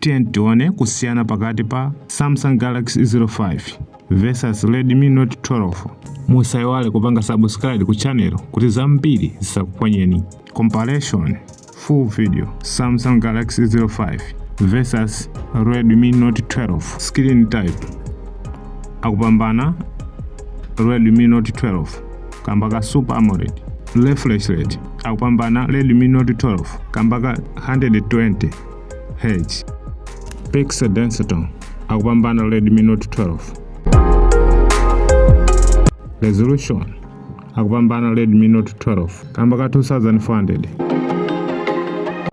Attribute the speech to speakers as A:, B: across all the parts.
A: Tiyeni tione kusiyana pakati pa Samsung Galaxy A05 versus Redmi Note 12. Musayiwale kupanga subscribe ku channel kuti zambiri zisakuponyeni. Comparison full video Samsung Galaxy A05 versus Redmi Note 12. Screen type akupambana Redmi Note 12 kambaka Super AMOLED. Refresh rate akupambana Redmi Note 12 kambaka 120 Hz. Pixel density akupambana Redmi Note 12. Resolution akupambana Redmi Note 12 kambaka 2400.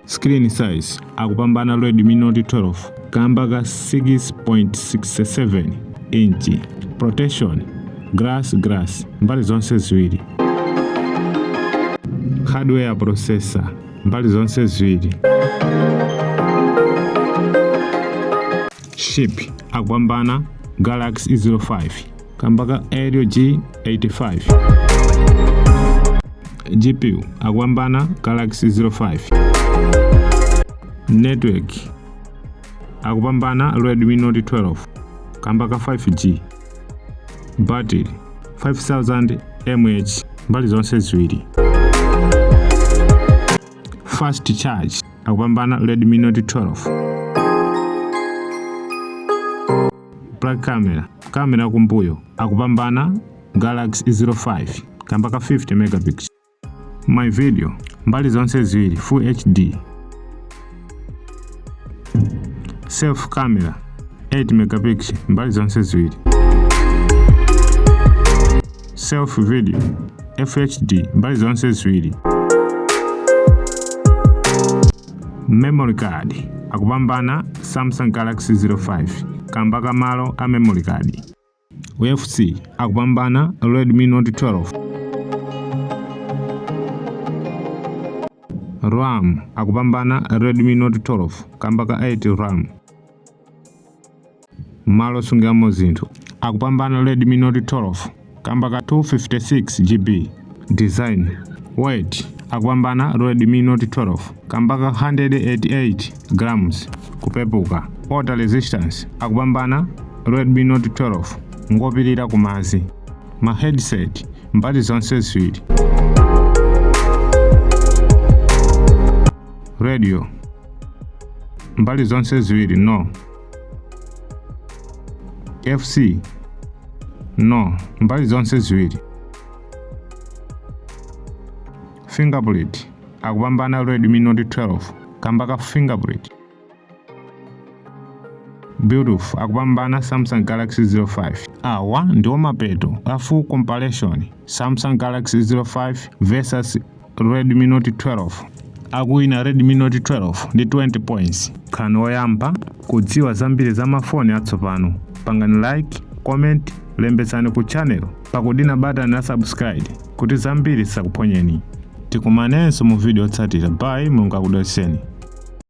A: Screen size akupambana Redmi Note 12 kambaka 6.67 inch. Protection glass mbali zonse ziwiri. Hardware processor mbali zonse ziwiri. Chip akupambana Galaxy A05 kambaka Helio G85. GPU akupambana Galaxy A05. Network akupambana Redmi Note 12 kambaka 5G. Battery 5000 mAh mbali zonse ziwiri. Fast charge akupambana Redmi Note 12. Black camera kumbuyo akupambana Galaxy A05 kambaka 50 megapixels. Mavidiyo mbali zonse ziwiri Full HD. Self camera 8 megapixels mbali zonse ziwiri. Self video FHD mbali zonse ziwiri. Memory card akupambana Samsung Galaxy A05 kambaka malo a memory card. UFC akupambana Redmi Note 12. RAM akupambana Redmi Note 12 kambaka 8 RAM. Malo sungamo zinthu akupambana Redmi Note 12 kambaka 256 GB. Design weight akupambana Redmi Note 12 kambaka 188 grams kupepuka. Water resistance akupambana Redmi Note 12 ngopirira kumazi. Ma headset mbali zonse ziwiri. Radio mbali zonse ziwiri no. FC no mbali zonse ziwiri. Fingerprint akupambana Redmi Note 12 kambaka fingerprint. Bluetooth akupambana Samsung Galaxy A05. Awa ndiwo mapeto a full comparison Samsung Galaxy A05 versus Redmi Note 12. Akuwina Redmi Note 12 ndi 20 points. Kani oyamba kudziwa zambiri za mafoni atsopano pangani like, comment, lembetsani ku channel pakudina button ya subscribe kuti zambiri zisakuponyeni. Tikumanenso mu video yotsatira. Bye, Mulungu akudalitseni.